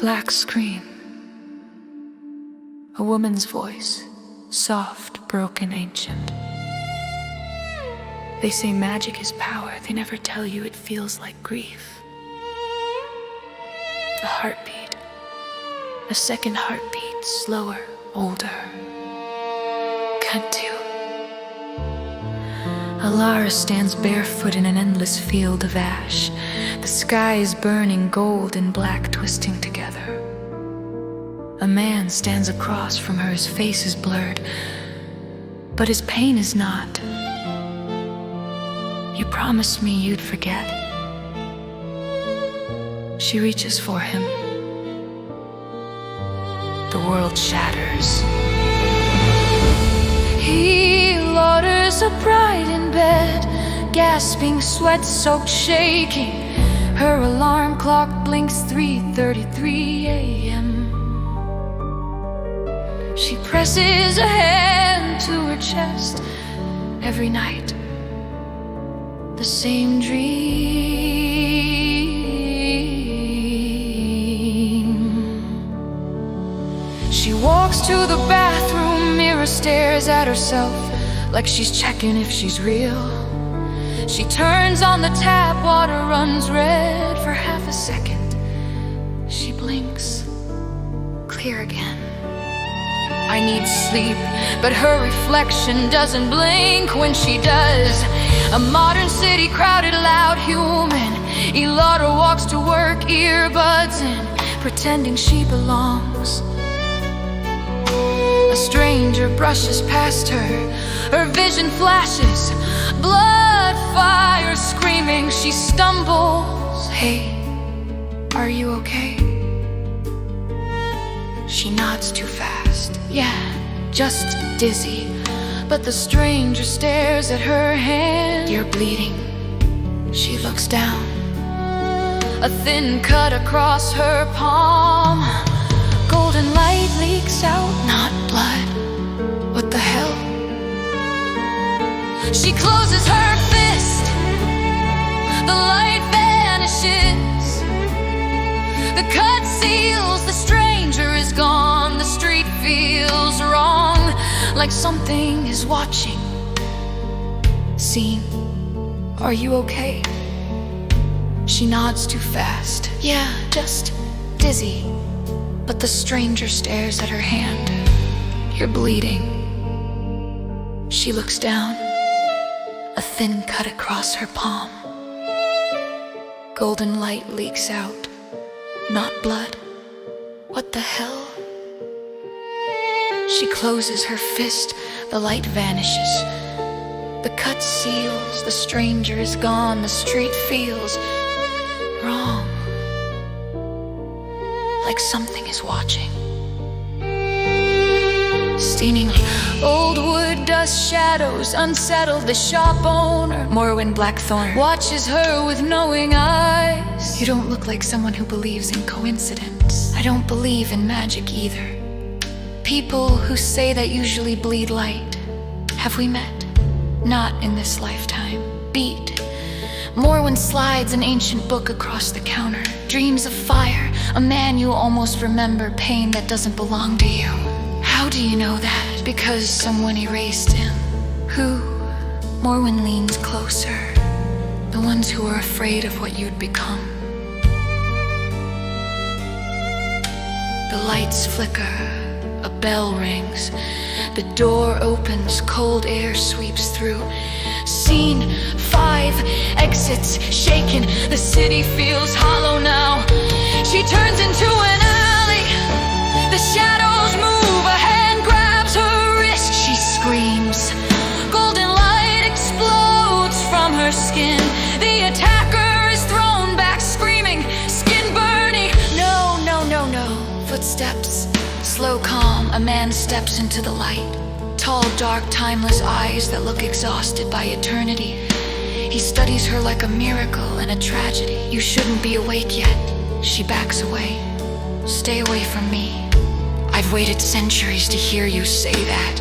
black scream. A woman's voice, soft, broken, ancient. They say magic is power, they never tell you it feels like grief. A heartbeat, a second heartbeat, slower, older. Can't do. Alara stands barefoot in an endless field of ash. The sky is burning, gold and black twisting together. A man stands across from her, his face is blurred, but his pain is not. You promised me you'd forget. She reaches for him. The world shatters. He loiters upright in bed, gasping, sweat-soaked, shaking. Her alarm clock blinks 3:33 a.m. She presses a hand to her chest. Every night, the same dream. She walks to the bathroom mirror, stares at herself like she's checking if she's real. She turns on the tap, water runs red for half a second. She blinks, clear again. I need sleep, but her reflection doesn't blink when she does. A modern city, crowded, loud, human. Elada walks to work, earbuds in, pretending she belongs. A stranger brushes past her, her vision flashes, blood, fire, screaming. She stumbles. Hey, are you okay? She nods too fast. Yeah, just dizzy. But the stranger stares at her hand. You're bleeding. She looks down. A thin cut across her palm. Golden light leaks out, not blood. What the hell? She closes her fist. The light vanishes. The cut seals. The stranger is gone. The street feels wrong, like something is watching. Scene, are you okay? She nods too fast. Yeah, just dizzy. But the stranger stares at her hand. You're bleeding. She looks down. A thin cut across her palm. Golden light leaks out. Not blood. What the hell? She closes her fist. The light vanishes. The cut seals. The stranger is gone. The street feels wrong, like something is watching. Staining old wood, dust, shadows, unsettled. The shop owner, Morwen Blackthorn, watches her with knowing eyes. You don't look like someone who believes in coincidence. I don't believe in magic either. People who say that usually bleed light. Have we met? Not in this lifetime. Beat. Morwen slides an ancient book across the counter. Dreams of fire, a man you almost remember, pain that doesn't belong to you. How do you know that? Because someone erased him. Who? Morwen leans closer. The ones who are afraid of what you'd become. The lights flicker. A bell rings. The door opens. Cold air sweeps through. Scene 5, exits shaken. The city feels hollow now. She turns into an alley. The shadows move. A hand grabs her wrist. She screams. Golden light explodes from her skin. The attacker is thrown back screaming, skin burning. No, no, no, no. Footsteps, slow, calm. A man steps into the light. Tall, dark, timeless eyes that look exhausted by eternity. He studies her like a miracle and a tragedy. You shouldn't be awake yet. She backs away. Stay away from me. I've waited centuries to hear you say that.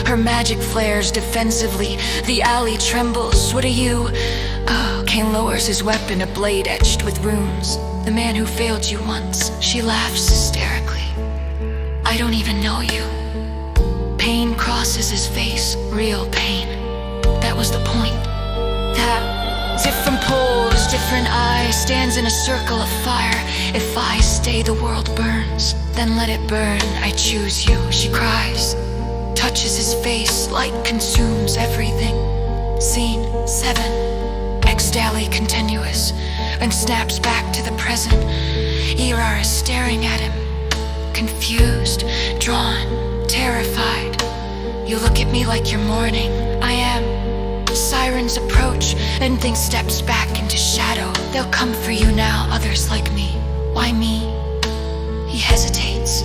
Her magic flares defensively. The alley trembles. What are you? Kane lowers his weapon, a blade etched with runes. the man who failed you once. She laughs hysterically. I don't even know you. Pain crosses his face, real pain. That was the point. That different poles, different eyes, stands in a circle of fire. If I stay, the world burns. Then let it burn, I choose you, she cries. Touches his face, light consumes everything. Scene 7, ex-dally continuous, and snaps back to the present. Era is staring at him, confused, drawn, terrified. You look at me like you're mourning. I am. Sirens approach, and things steps back into shadow. They'll come for you now, others like me. Why me? He hesitates.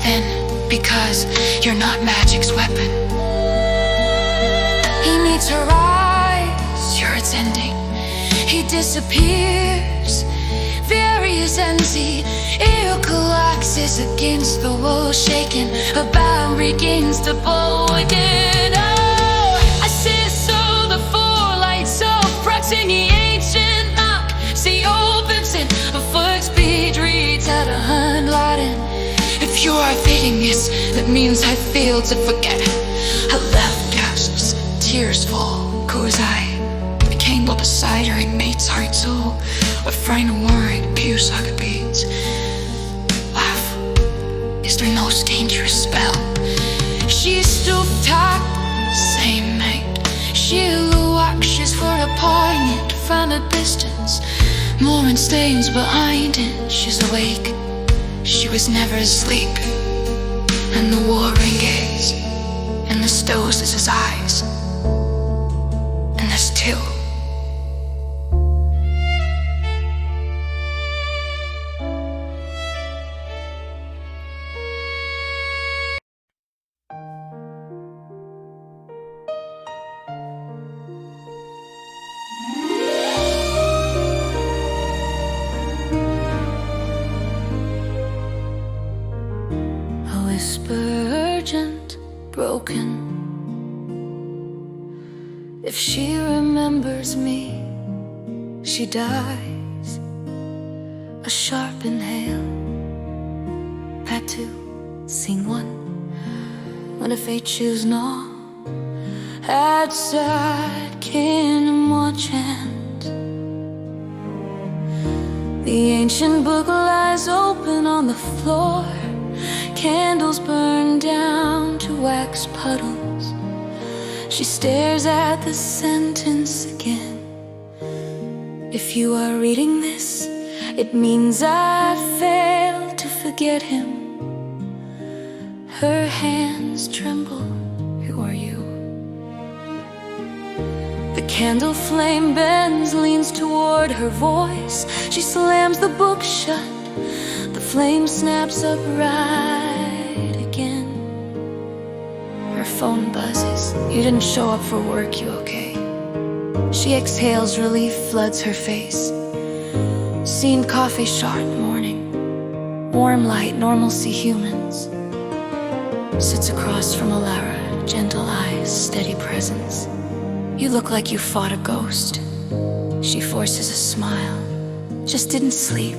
Then, because you're not magic's weapon. He meets her eyes, sure it's ending. He disappears, various empty. Ear collapses against the wall, shaking. A bound begins to blow again. Oh, I sit so the four lights of in the ancient knock. See opens in a first speed reads at 100 Latin. If you are fading this, that means I failed to forget. I left gasps, tears fall, cause I became up beside her inmate's heart soul. A friend worried, pews like beads. Laugh, is there no dangerous spell? She's still tight, same mate. She'll watches for a poignant from a distance. Mooring stains behind it, she's awake. She was never asleep. And the warring gaze, and the stones is his eyes. And there's two. Urgent, broken. If she remembers me, she dies. A sharp inhale. Part 2, Scene 1. When a fate choose no, outside kingdom watch hand. The ancient book lies open on the floor. Candles burn down to wax puddles. She stares at the sentence again. If you are reading this, it means I failed to forget him. Her hands tremble. Who are you? The candle flame bends, leans toward her voice. She slams the book shut. The flame snaps upright again. Her phone buzzes. You didn't show up for work, you okay? She exhales, relief floods her face. Scene coffee shop, morning. Warm light, normalcy humans. Sits across from Alara, gentle eyes, steady presence. You look like you fought a ghost. She forces a smile. Just didn't sleep.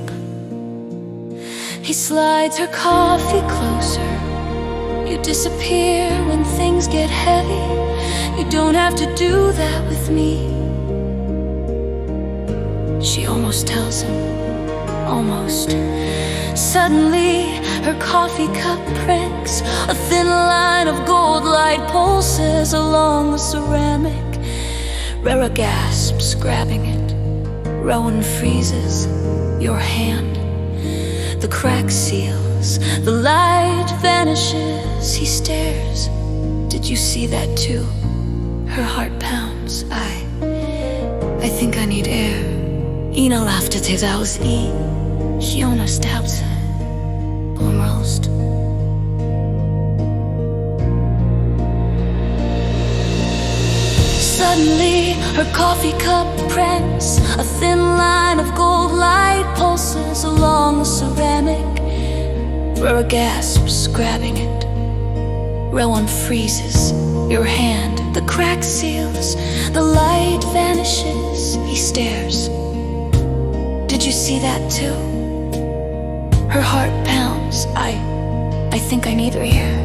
He slides her coffee closer. You disappear when things get heavy. You don't have to do that with me. She almost tells him, almost. Suddenly, her coffee cup prinks. A thin line of gold light pulses along the ceramic. Rera gasps, grabbing it. Rowan freezes your hand. The crack seals, the light vanishes. He stares. Did you see that too? Her heart pounds. I think I need air. Ina laughed till that was E. Shiona stabs almost. Suddenly, her coffee cup prints. A thin line of gold light pulses along the ceramic. Rera gasps, grabbing it. Rowan freezes your hand. The crack seals, the light vanishes. He stares. Did you see that too? Her heart pounds. I think I need her here.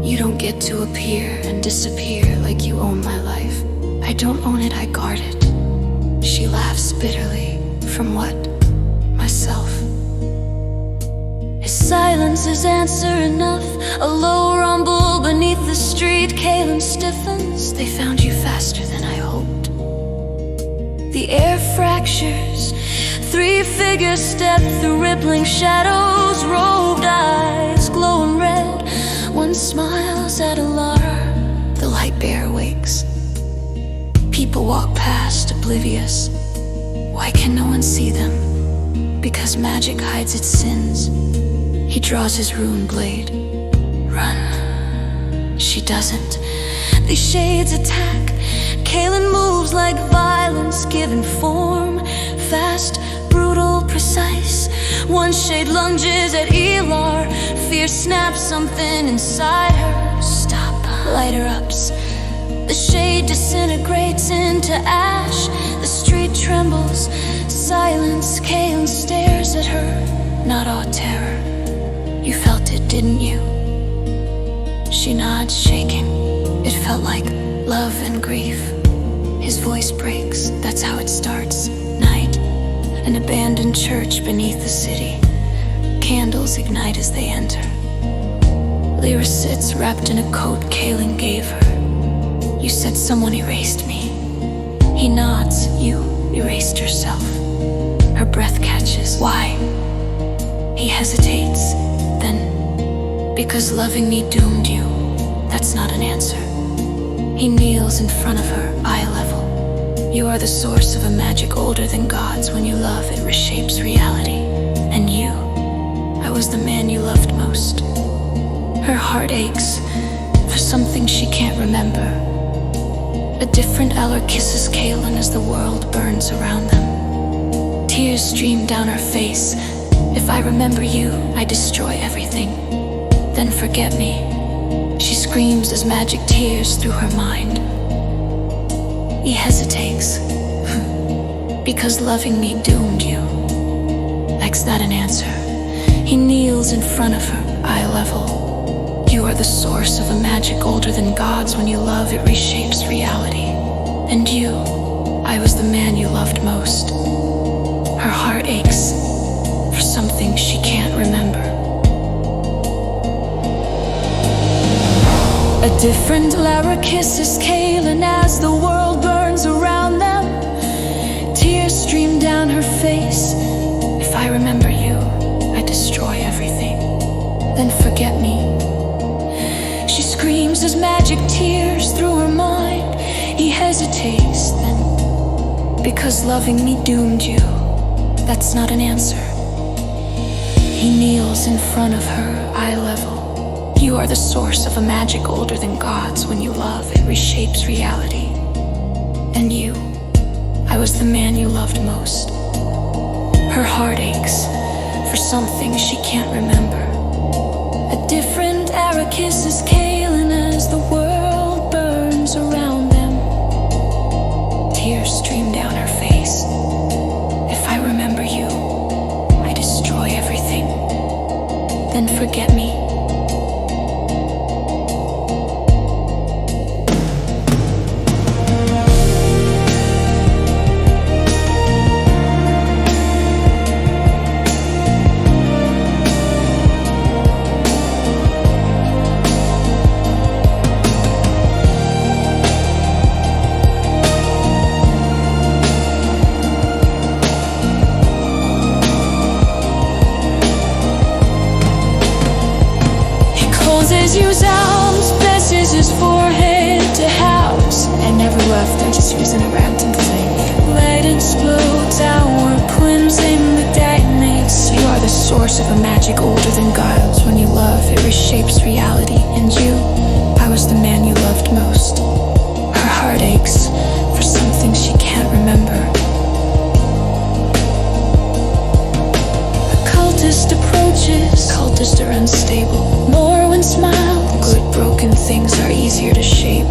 You don't get to appear and disappear like you own my life. I don't own it, I guard it. She laughs bitterly. From what? Myself. His silence is answer enough. A low rumble beneath the street. Kaylin stiffens. They found you faster than I hoped. The air fractures. 3 figures step through rippling shadows. Robed eyes glowing red. One smiles at Alara. The light bear wakes. People walk past, oblivious. Why can no one see them? Because magic hides its sins. He draws his rune blade. Run. She doesn't. The shades attack. Kaylin moves like violence given form. Fast, brutal, precise. One shade lunges at Elar. Fear snaps something inside her. Stop. Lighter ups. The shade disintegrates into ash. The street trembles. Silence. Kaylin stares at her. Not all terror. You felt it, didn't you? She nods, shaking. It felt like love and grief. His voice breaks. That's how it starts. Night. An abandoned church beneath the city. Candles ignite as they enter. Lyra sits wrapped in a coat Kaylin gave her. You said someone erased me. He nods. You erased yourself. Her breath catches. Why? He hesitates. Then, because loving me doomed you. That's not an answer. He kneels in front of her, eye level. You are the source of a magic older than gods. When you love, it reshapes reality. And you, I was the man you loved most. Her heart aches for something she can't remember. A different Eller kisses Kaylin as the world burns around them. Tears stream down her face. If I remember you, I destroy everything. Then forget me. She screams as magic tears through her mind. He hesitates. Because loving me doomed you. That's not an answer. He kneels in front of her, eye level. You are the source of a magic older than gods. When you love, it reshapes reality. And you, I was the man you loved most. Her heart aches for something she can't remember. A different Lara kisses Kaylin as the world burns around them. Tears stream down her face. If I remember you, I destroy everything. Then forget me. She screams as magic tears through her mind. He hesitates, then, because loving me doomed you. That's not an answer. He kneels in front of her, eye level. You are the source of a magic older than gods. When you love, it reshapes reality. And you, I was the man you loved most. Her heart aches for something she can't remember. A different era kisses Kaylin as the world burns around them. Tears stream down her face. If I remember you, I destroy everything. Then forget me. Use arms, blesses his forehead to house. I never left, I just using a random thing. Light explodes, our twins in the detonates. You are the source of a magic older than gods. When you love, it reshapes reality. And you, I was the man you loved most. Her heart aches for something she can't remember. A cultist approaches. Cultists are unstable. Morwen smiled. Good broken things are easier to shape.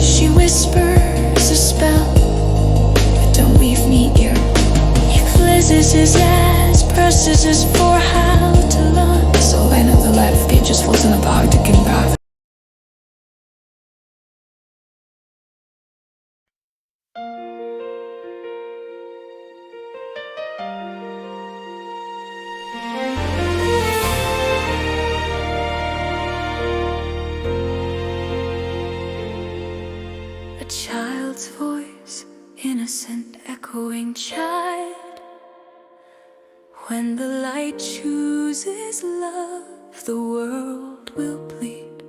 She whispers a spell, but don't leave me here. He cleanses his ass, presses his forehouse. child's voice, innocent echoing chide. When the light chooses love, the world will bleed.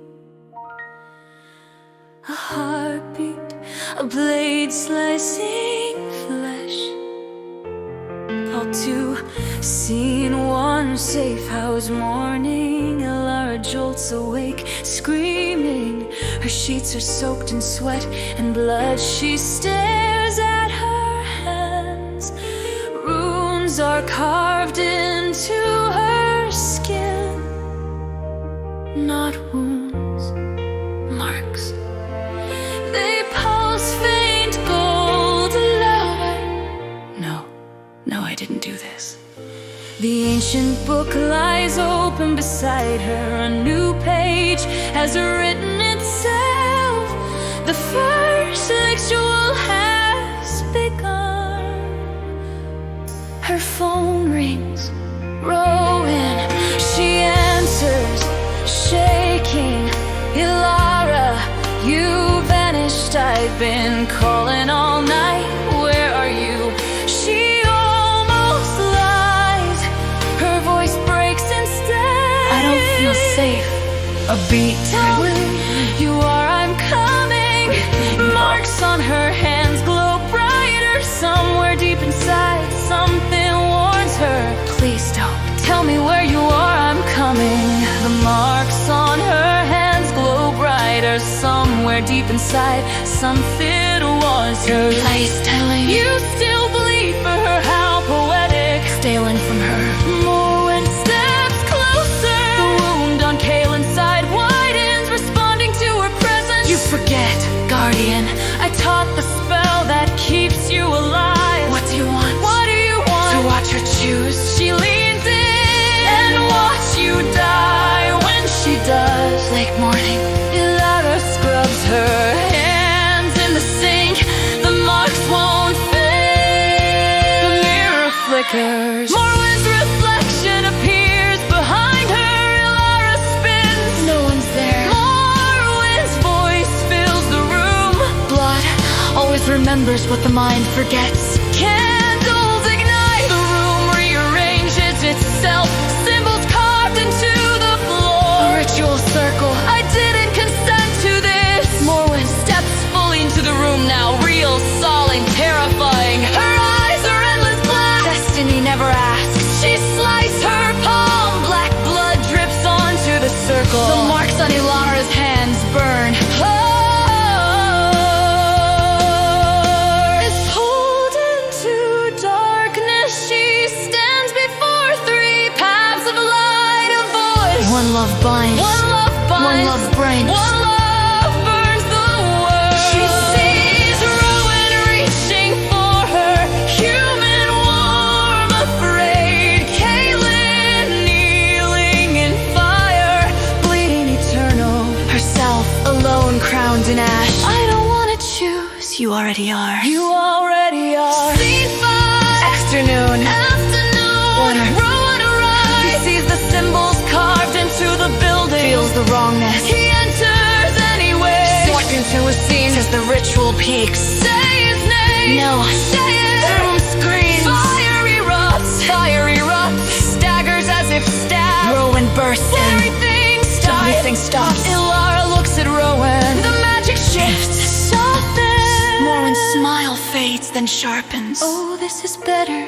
A heartbeat, a blade slicing flesh. All too seen, one safe house morning, Lara jolts awake, screaming. Her sheets are soaked in sweat and blood. She stares at her hands. Runes are carved into her skin. Not wounds, marks. They pulse faint gold louder. No, I didn't do this. The ancient book lies open beside her. A new page has written itself. The first ritual has begun. Her phone rings. Rowan, she answers, shaking. Ilara, you vanished. I've been calling all night. Where are you? She almost lies. Her voice breaks instead. I don't feel safe. A beat. Tell me you are, I'm coming. Marks on her hands glow brighter. Somewhere deep inside, something warns her. Please don't. Tell me where you are, I'm coming. The marks on her hands glow brighter. Somewhere deep inside, something warns her. Please telling you still believe for her, how poetic. Stealing from her. Morwen steps closer. The wound on Kaylin's side widens, responding to her presence. You forget, Guardian, I taught the spell that keeps you alive. What do you want? What do you want? To watch her choose. She leans in and watch you die. When she does, late morning, Ilara scrubs her hands in the sink. The marks won't fade. The mirror flickers. Morwen's reflection appears behind her. Ilara spins. No one's there. Morwen's voice fills the room. Blood always remembers what the mind forgets. Candles ignite. The room rearranges itself. Symbols carved into the floor. A ritual circle. I didn't consent to this. Morwen steps fully into the room now. Real, solid, terrifying. Her eyes are endless black. Destiny never asks. She sliced her palm. Black blood drips onto the circle. The marks on Ilara's hands burn. Is pulled into darkness. She stands before three paths of light. A voice. One love binds. One love binds. One love brings. One love burns the world. She sees Rowan reaching for her. Human, warm, afraid. Kaylin kneeling in fire. Bleeding eternal. Herself alone, crowned in ash. I don't wanna choose. You already are. You already are. Scene 5. Afternoon. Rowan arrives. He sees the symbols carved into the building. Feels the wrongness. He enters anyway. Swiped into a scene as the ritual peaks. Say his name. No. Say it. The room screams. Fire erupts. Fire erupts. Staggers as if stabbed. Rowan bursts in. Everything stops. Everything stops. Ilara looks at Rowan. The magic shifts. Softens. Morwen's smile fades, then sharpens. Oh, this is better.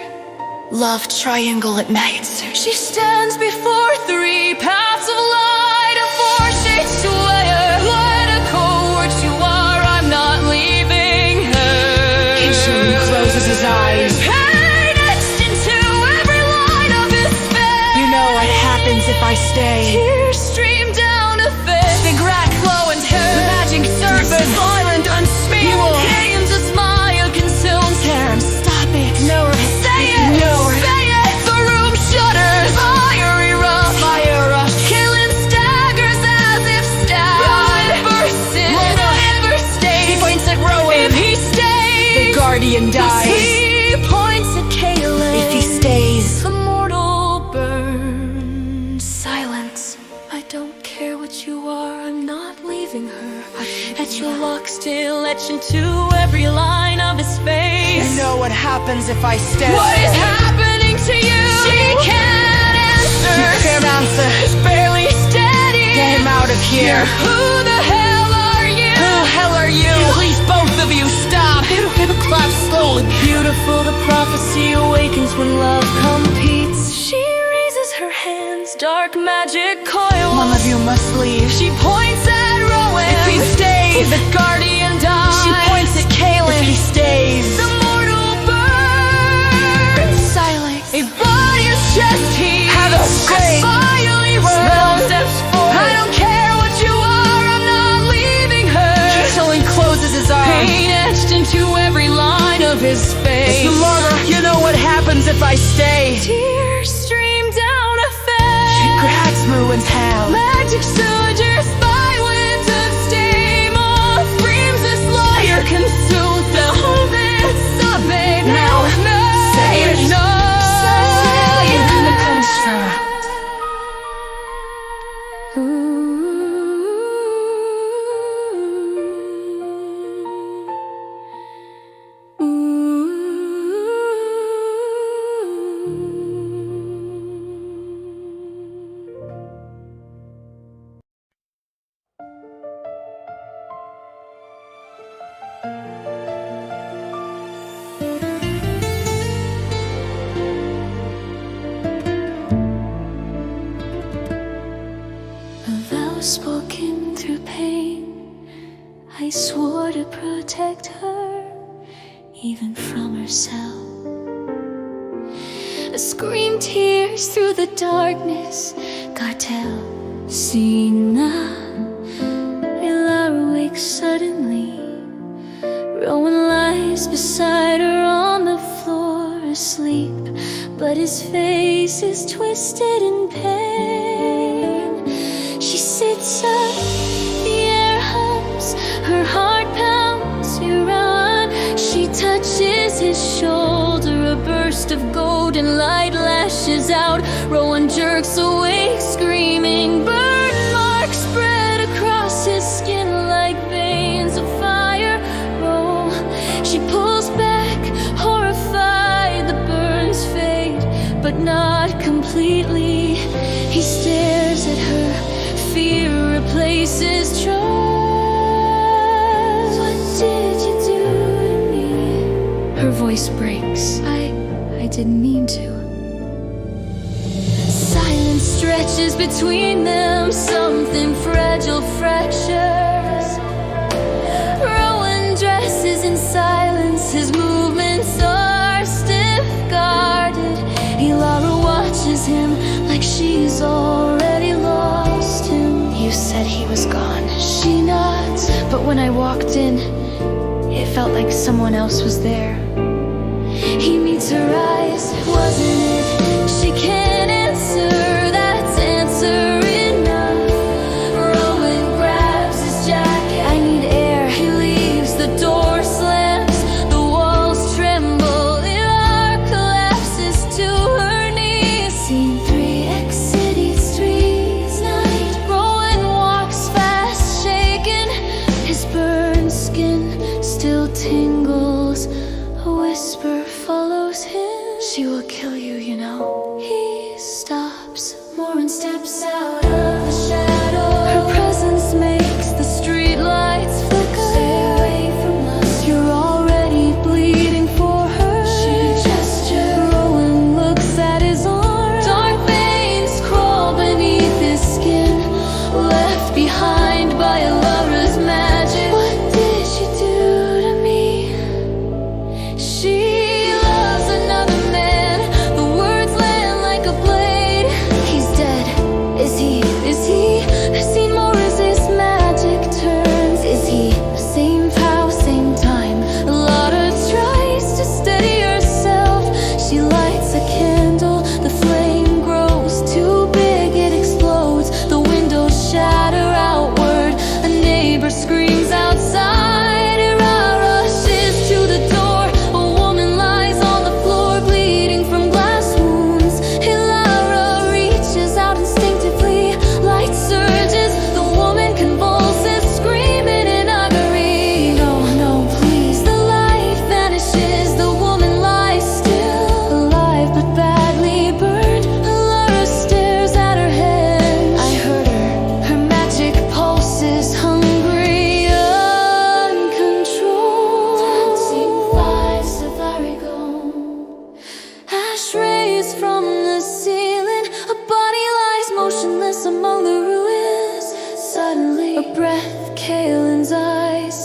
Love triangle ignites. She stands before three paths of light. A four shades to wear. Let a cohort you are. I'm not leaving her. Kishin closes his eyes. Pain etched into every line of his face. You know what happens if I stay. Tears stream down a face. Big rat glow and hair. Magic surface. Violent, unspeakable. Kane's a smile consumes hair. Stop it. No. Say it. No. Say it. The room shudders. Fire erupts. Fire rush. Kaylin staggers as if stabbed. Rowan bursts in. Luna never stays. He points at Rowan. If he stays, the Guardian dies. He points at Kaylin. If he stays, the mortal burns. Silence. I don't care what you are. I'm not leaving her. Spiritual lock still etched into every line of his face. You know what happens if I stay? What is happening to you? She can't answer. You can't answer. It's barely steady. Get him out of here. Who the hell are you? Who the hell are you? Please, both of you, stop. Clap slowly. Beautiful, the prophecy awakens when love competes. She raises her hands, dark magic coils. One of you must leave. She points at Rowan. If he stays, the guardian dies. She points at Kaylin. If he stays, the mortal burns. silence. A body's chest heaves. Have a say. Finally Rowan steps forward. I don't care what you are, I'm not leaving her. Kaylin closes his arms. Pain etched into every line of his face. It's the murder. You know what happens if I stay? Tears stream down a face. She grabs Ruin's hand. Magic soldiers fight with the stay. Moth screams this lawyer consumes the whole bit. Stop, babe. Now, no. say it. No. You're gonna come strong. Spoken through pain, I swore to protect her, even from herself. I screamed tears through the darkness, cartel, Sina. Ella awakes suddenly, Rowan lies beside her on the floor asleep, but his face is twisted in pain. She sits up, the air hums, her heart pounds, you run. She touches his shoulder, a burst of golden light lashes out. Rowan jerks awake, screaming, burn marks spread across his skin like veins of fire. Roll, she pulls back, horrified, the burns fade, but not completely. He stares at her, fear replaces trust. What did you do to me? Her voice breaks. I didn't mean to. Silence stretches between them, something fragile fractures. Rowan dresses in silence, his movements are stiff guarded. Ilara watches him like she's already lost him. You said he was gone. She nods, but when I walked in, it felt like someone else was there. He meets her eyes, wasn't it? She can't answer, that's answer enough. Rowan grabs his jacket, I need air. He leaves, the door slams, the walls tremble. Ilar collapses to her knees. Scene 3, exiting streets, night. Rowan walks fast, shaken. His burned skin still tingles. A whisper follows him. She will kill you, you know. He stops. Morin steps out of the shadow. Her presence makes the street lights flicker. Stay away from us. You're already bleeding for her. She gestures. Rowan looks at his arm. Dark veins crawl beneath his skin, left behind by Alara's magic. What did you do to me? She loves another man. The words land like a blade. He's dead. Is he? Is he? I've seen more as his magic turns. Is he? Same power, same time. Alara tries to steady herself. She lights a candle. The flame grows too big, it explodes. The windows shatter outward. A neighbor screams out.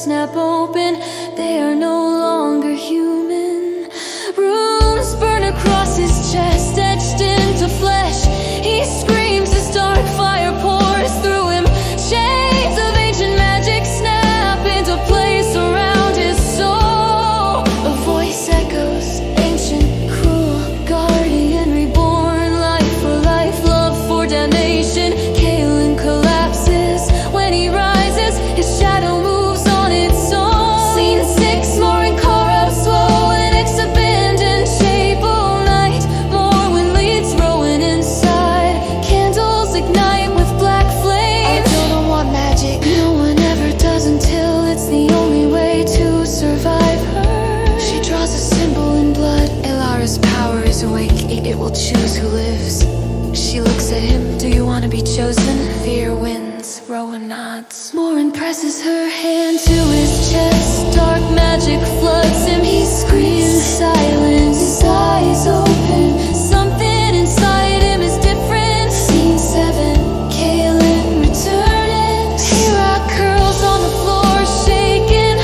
snap open. They are no longer human. Runes burn across his chest, etched into flesh. He screams as dark fire pours through him. Chains of ancient magic snap into place around his soul. A voice echoes, ancient, cruel, guardian, reborn. Life for life, love for damnation. Kalen collapses when he rises. His shadow moves on its own. Scene 6, more in corrupt, swollen, its abandoned shape all night. Morwen leads Rowan inside. Candles ignite with black flames. I don't want magic. No one ever does until it's the only way to survive her. She draws a symbol in blood. Elara's power is awake. It will choose who lives. She looks at him. Do you want to be chosen? Fear wins. Rowan nods. Morin presses her hand to his chest. Dark magic floods him. He screams silence. His eyes open. Something inside him is different. Scene 7. Kalen returning. Hair curls on the floor, shaking.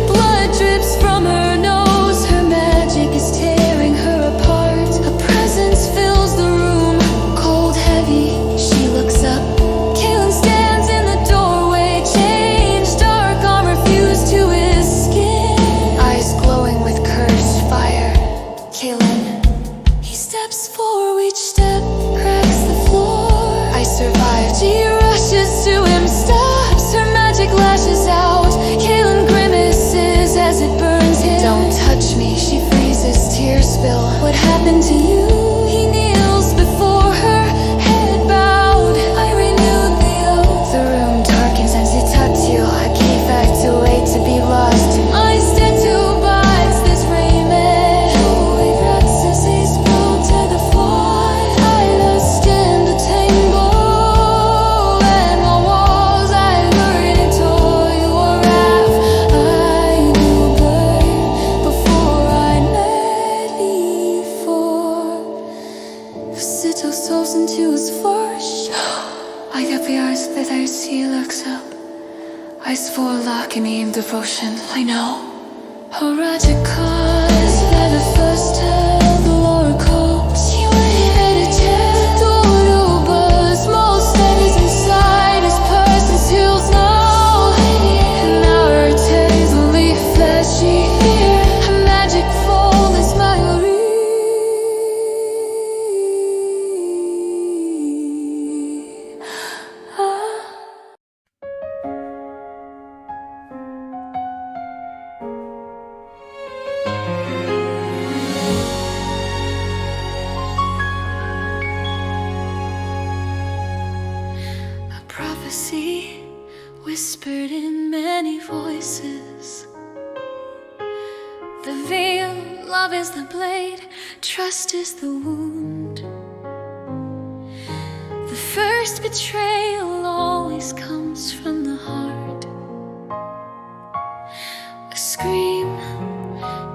Blood drips from her nose. Her magic is tearing her apart. A presence fills the room, cold, heavy. She looks up. Kalen stands in the doorway, changed, dark armor fused to his skin. Eyes glowing with cursed fire. Kalen, he steps forward, each step cracks the floor. I survived. She rushes to him, stops, her magic lashes out. Kalen grimaces as it burns him. Don't touch me, she freezes, tears spill. What happened to you? He kneels before her, head bowed. I renewed the oath. The room darkens as he touched you. I came back to wait to be lost. I stand to bites this raiment. Holy praxis brought to the floor. I lost in the tangle, and my walls I buried in toil or wrath. I knew burn before I met before. Sito souls into his flesh. I got the eyes that I see looks up. Eyes full of alchemy and devotion. I know. Horagic cause that the first tell the oracle. She went to tell Dodo buzz. Most that is inside his person seals now. Now her tails only fleshy fear. Her magic fall is my prophecy whispered in many voices. The veil, love is the blade, trust is the wound. The first betrayal always comes from the heart. A scream,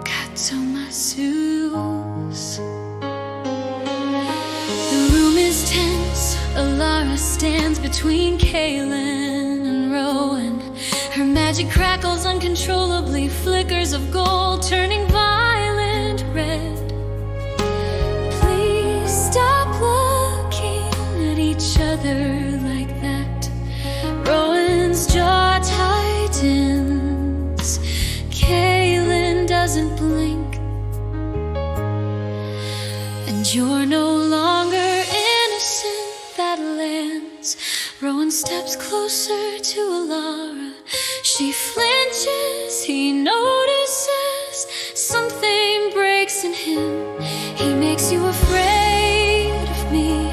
Katsumasus. The room is tense. Elara stands between Kalen and Rowan. Her magic crackles uncontrollably, flickers of gold turning violent red. Please stop looking at each other like that. Rowan's jaw tightens. Kalen doesn't blink. And you're no longer innocent. That lands. Rowan steps closer to Elara. She flinches, he notices. Something breaks in him. He makes you afraid of me.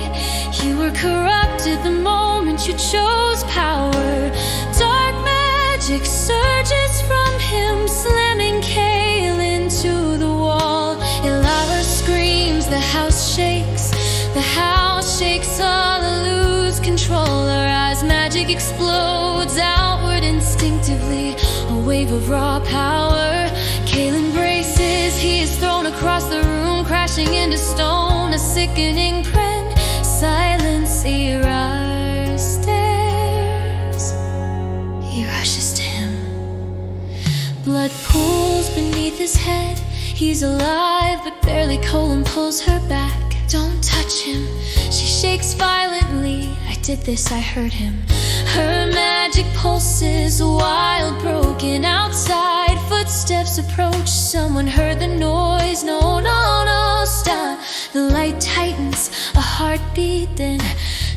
You were corrupted the moment you chose power. Dark magic surges from him, slamming Kalen to the wall. Elara screams, the house shakes. The house shakes, all lose control. Her eyes, magic explodes outward instinctively. A wave of raw power. Kalen braces, he is thrown across the room, crashing into stone. A sickening print, silence, Erar stares. He rushes to him. Blood pools beneath his head. He's alive, but barely. Colin pulls her back. Don't touch him. She shakes violently. I did this, I heard him. Her magic pulses, wild, broken. Outside, footsteps approach. Someone heard the noise. No, no, no, stop. The light tightens, a heartbeat, then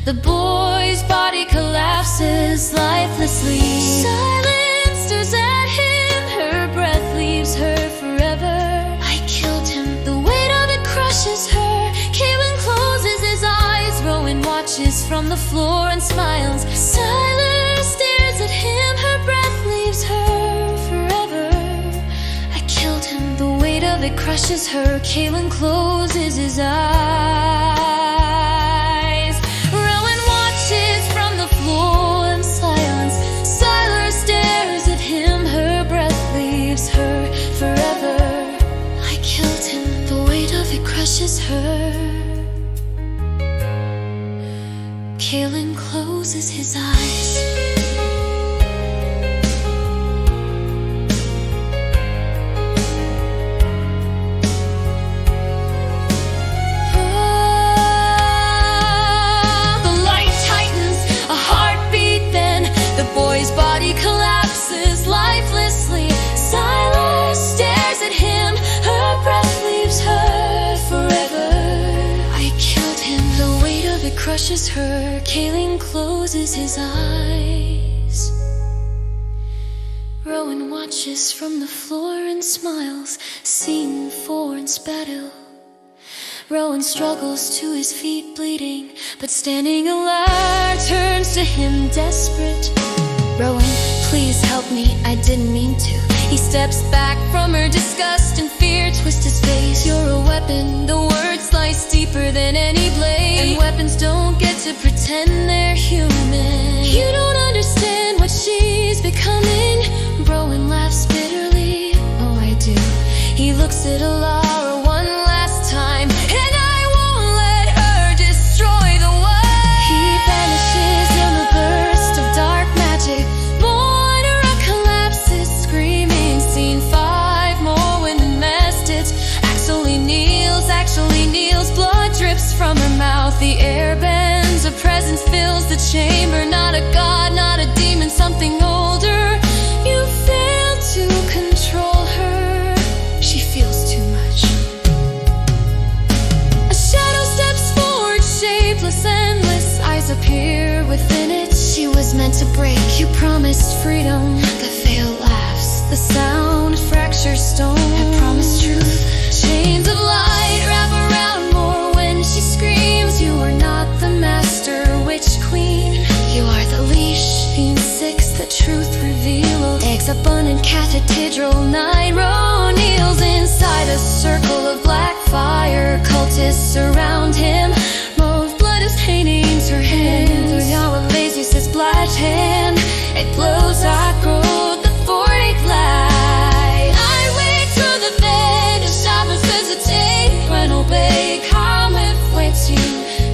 the boy's body collapses lifelessly. Silence stares at him. Her breath leaves her forever. I killed him. The weight of it crushes her. Kaylin closes his eyes. Rowan watches from the floor and smiles. Siler stares at him. Her breath leaves her forever. I killed him. The weight of it crushes her. Kaylin closes his eyes. Rowan watches from the floor in silence. Siler stares at him. Her breath leaves her forever. I killed him. The weight of it crushes her. Kaylin closes his eyes. The light tightens, a heartbeat, then the boy's body collapses lifelessly. Siler stares at him. Her breath leaves her forever. I killed him. The weight of it crushes her. Kaylin closes his eyes. Rowan watches from the floor and smiles. Scene 4 in Spadil. Rowan struggles to his feet, bleeding, but standing alert, turns to him desperate. Rowan, please help me, I didn't mean to. He steps back from her, disgust and fear twist his face. You're a weapon, the word slice deeper than any blade. And weapons don't get to pretend they're human. You don't understand what she's becoming. Rowan laughs bitterly. Oh, I do. He looks at Alara one last time, and I won't let her destroy the world. He vanishes in a burst of dark magic. Moira collapses, screaming. Scene 5, more wind and mastids. Actually kneels, blood drips from her mouth. The air bends, a presence fills the chamber. Not a god, not a demon, something older. You fail to control her. She feels too much. A shadow steps forward, shapeless, endless. Eyes appear within it. She was meant to break. You promised freedom. The veil laughs. The sound fractures stone. I promised truth. Chains of light wrap around more when she screams. You are not the master witch queen. You are the leash. Scene 6, the truth revealed. Eggs abundant, cathedral night. Row kneels inside a circle of black fire. Cultists surround him. Mauve blood is staining her hands. Through Yahweh Lazius' black hand. It glows like gold, the 40 glide. I wait through the bed. The shoppers hesitate. When obey, calm with waiting.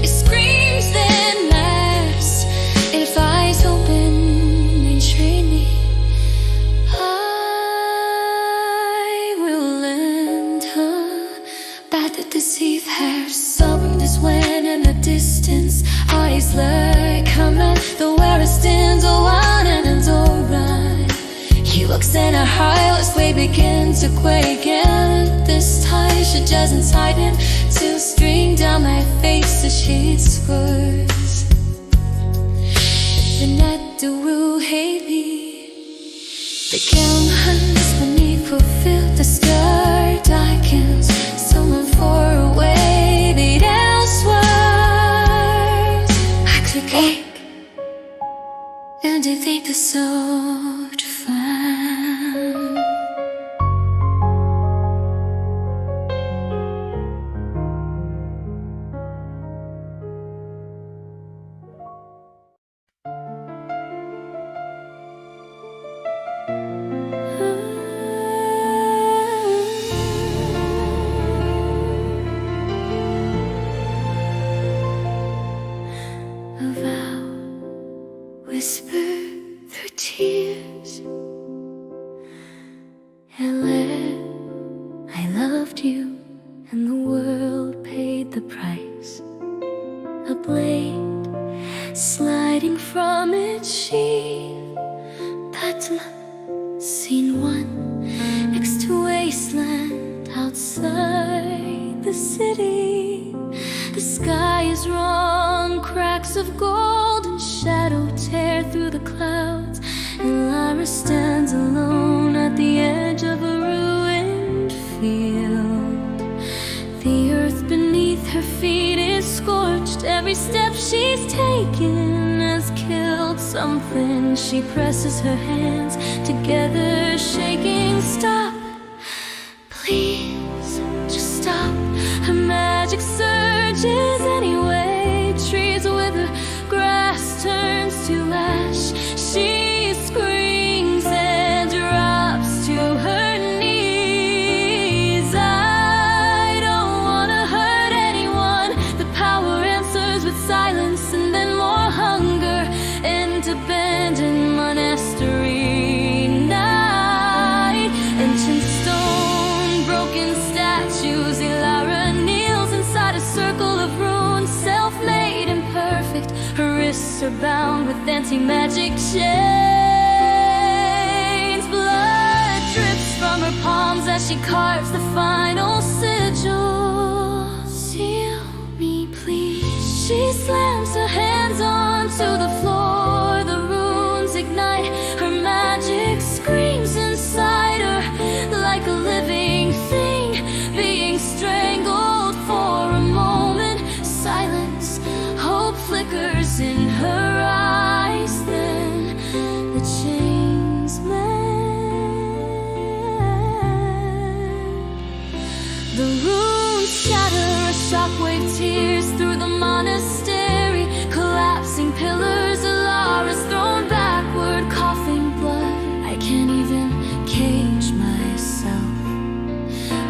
It screams then laughs. If eyes open, they train me. I will end her. Bad to deceive her. Sobbing this when in the distance. Eyes like comment. The wearer stands alone and it's alright. He looks in her eyeless way begin to quake. And this time she doesn't hide him. To string down my face as she squirts. The net do will hate me. The gown hangs beneath fulfilled. The star darkens. Someone far away, beat elsewhere. I click egg, and I think the soul to find. A vow whispered through tears. Phantom, Scene 1, next to wasteland outside the city. The sky is wrong, cracks of gold and shadow tear through the clouds, and Lyra stands alone at the edge of a ruined field. The earth beneath her feet is scorched, every step she's taken has killed something. She presses her hands together, shaking. Stop, please, just stop. Her magic surges anyway. Trees wither, grass turns to ash. She screams and drops to her knees. I don't wanna hurt anyone. The power answers with silence and then more hunger and abandoned monastery night. Ancient stone, broken statues. Ilara kneels inside a circle of runes, self-made and perfect. Her wrists are bound with anti-magic chains. Blood drips from her palms as she carves the final sigil. Seal me, please. She slams her hands onto the floor. The runes ignite. Her magic screams inside her like a living thing being strangled for a moment. Silence, hope flickers in her eyes. Then the chains mend. The runes shatter, a shockwave tears through the monastery. Collapsing pillars, Alara's thrown backward, coughing blood. I can't even cage myself.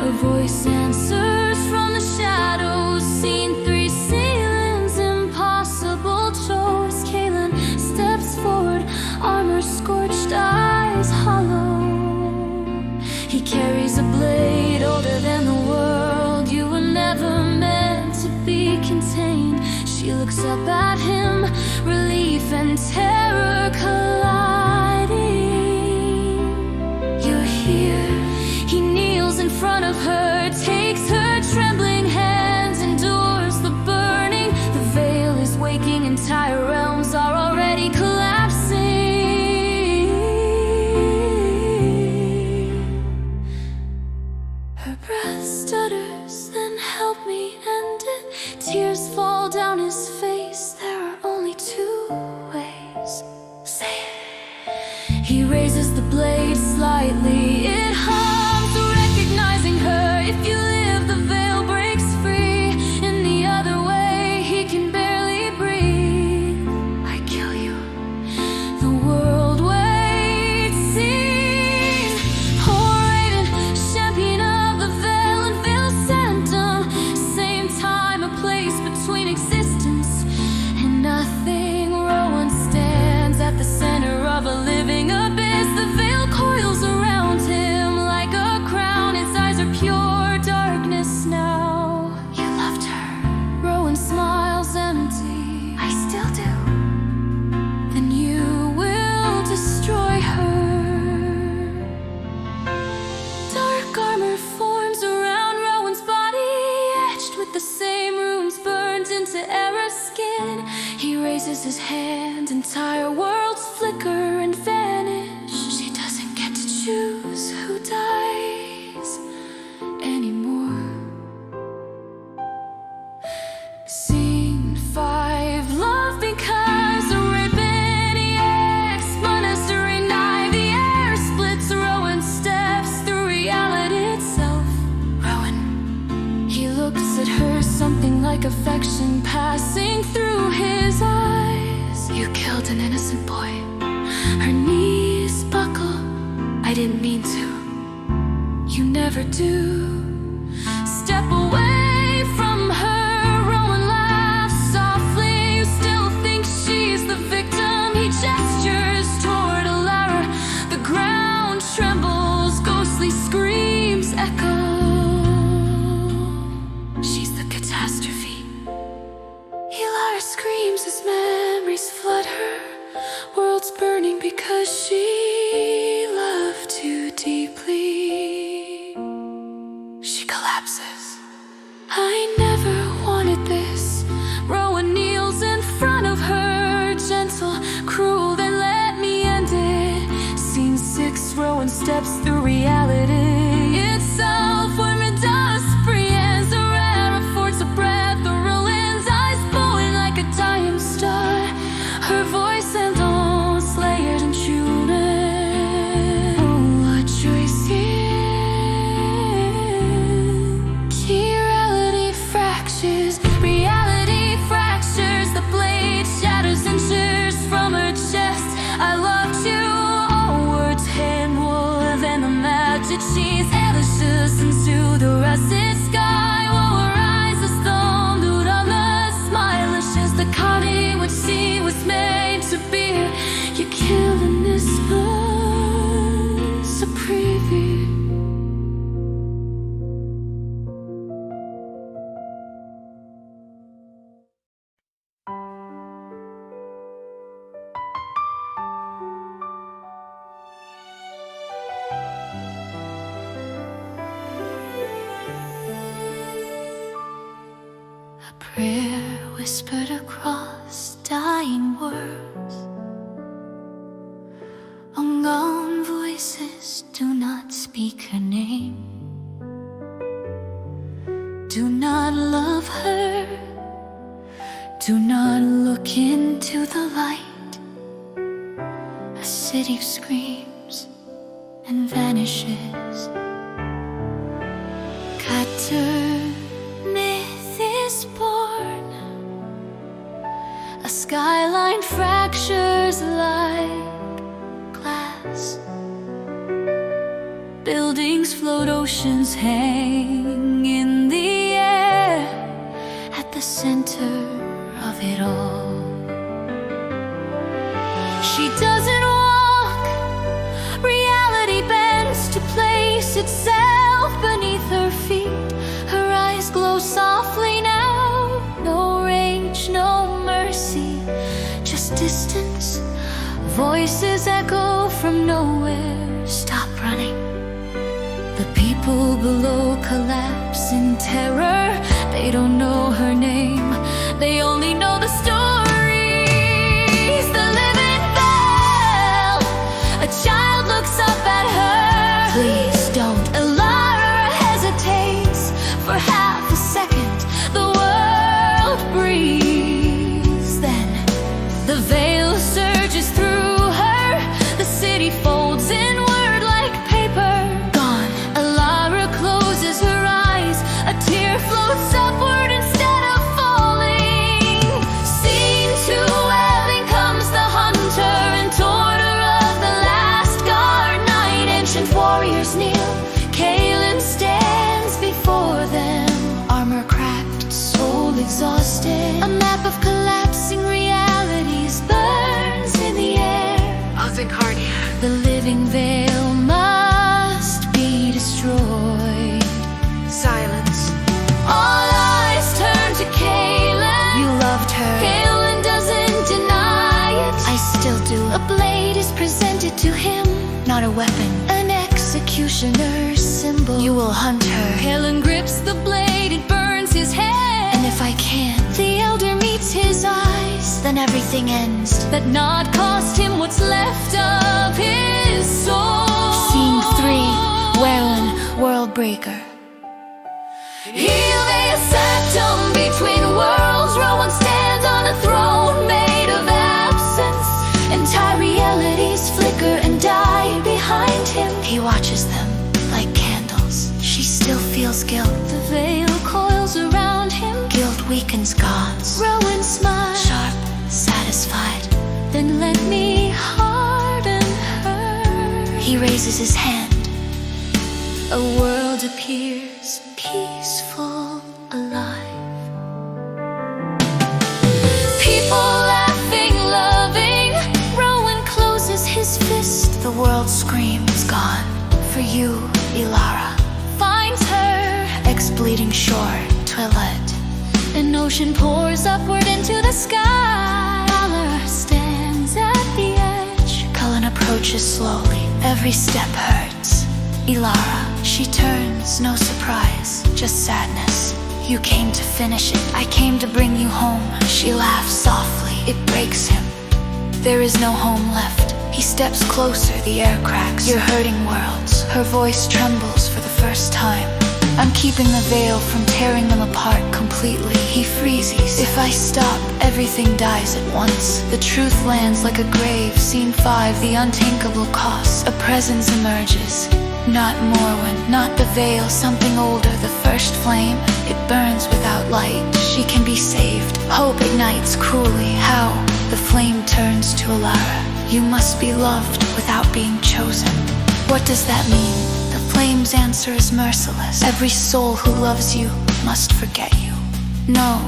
A voice answers from the shadows. Scene 3, ceilings, impossible chores. Kalen steps forward, armor scorched, eyes hollow. He carries a blade older than the world. You were never meant to be contained. She looks up at him, relief and terror colliding. You're here. He kneels in front of her, takes her trembling hands, endures the burning. The veil is waking, entire realms are already collapsing. Her breath stutters, then help me end it. Tears fall down his face. There are only two ways. Say it. He raises the blade slightly. It hums, recognizing her. If you live, the veil breaks free. In the other way, he can barely breathe. I kill you. The world waits. Scene. Poor Raven, champion of the veil and veil sanctum. Same time, a place between existence and nothing. Rowan stands at the center of a living abyss. The veil coils around him like a crown. His eyes are pure darkness now. You loved her. Rowan smiles empty. I still do. Then you will destroy her. Dark armor forms around Rowan's body, etched with the same runes burned into Era's skin. He raises his hand, entire worlds flicker and vanish. She doesn't get to choose who dies anymore. Scene 5, love because a ribbon EX monastery knife. The air splits, Rowan steps through reality itself. Rowan, he looks at her, something like affection passing through his eyes. You killed an innocent boy. Her knees buckle. I didn't mean to. You never do. Step away from her. Rowan laughs softly. You still think she's the victim. He gestures toward Alara. The ground trembles. Ghostly screams echo. She's the catastrophe. Ilara screams as memories flood her. Worlds burning because she Rowan steps through reality itself, where dust breathes a rare affords a breath. The ruins eyes glowing like a dying star. Her voice and all slayers and children. Oh, what choice reality fractures. Reality fractures. The blade shatters inches from her chest. I loved you. All words had more than the magic. She's delicious into the rusted sky. While her eyes are thundered on the smile. She's the Connie which she was made to be. You're killing this was a preview. A prayer whispered across dying words. Unknown voices do not speak her name. Do not love her. Do not look into the light. A city screams and vanishes. Myth is born. A skyline fractures like glass. Buildings float, oceans hang in the air. At the center of it all, she doesn't walk. Reality bends to place itself beneath her feet. Her eyes glow softly now. No rage, no mercy, just distance. Voices echo from nowhere. Stop running. The people below collapse in terror. They don't know her name. They only know the stories. The living bell. A child looks up at her. Please don't. Elara hesitates for half a second. The world breathes. Then the veil surges through her. The city folds inward like paper. Gone. Elara closes her eyes. A tear floats upward instead of falling. Scene 2, Ebbing comes the hunter and torture of the last guard night. Ancient warriors kneel. Kaelin stands before them, armor cracked, soul exhausted. A map of collapsing realities burns in the air. The living veil must be destroyed. Silence. All eyes turn to Kaelin. You loved her. Kaelin doesn't deny it. I still do. A blade is presented to him, Not a weapon. an executioner's symbol. You will hunt her. Kaelin grips the blade, it burns his head. And if I can't, The elder meets his eyes. then everything ends. That nod cost him what's left of his soul. Scene 3, Werlin, Worldbreaker. Heal they a sanctum between worlds. Rowan stands on a throne made of absence. Entire realities flicker and die behind him. He watches them like candles. She still feels guilt. The veil coils around him. Guilt weakens gods. Rowan smiles. Sharp, satisfied. Then let me harden her. He raises his hand. A world appears peaceful, alive. People laughing, loving. Rowan closes his fist. The world screams, gone. For you, Elara. Finds her. Ex-bleeding shore, Twilight. An ocean pours upward into the sky. Valor stands at the edge. Cullen approaches slowly. Every step hurts. Elara. She turns, no surprise, just sadness. You came to finish it. I came to bring you home. She laughs softly. It breaks him. There is no home left. He steps closer, the air cracks. You're hurting worlds. Her voice trembles for the first time. I'm keeping the veil from tearing them apart completely. He freezes. If I stop, everything dies at once. The truth lands like a grave. Scene 5, the unthinkable cost. A presence emerges. Not Morwen, not the veil, something older. The first flame, it burns without light. She can be saved. Hope ignites cruelly. How? The flame turns to Alara. You must be loved without being chosen. What does that mean? The flame's answer is merciless. Every soul who loves you must forget you. No,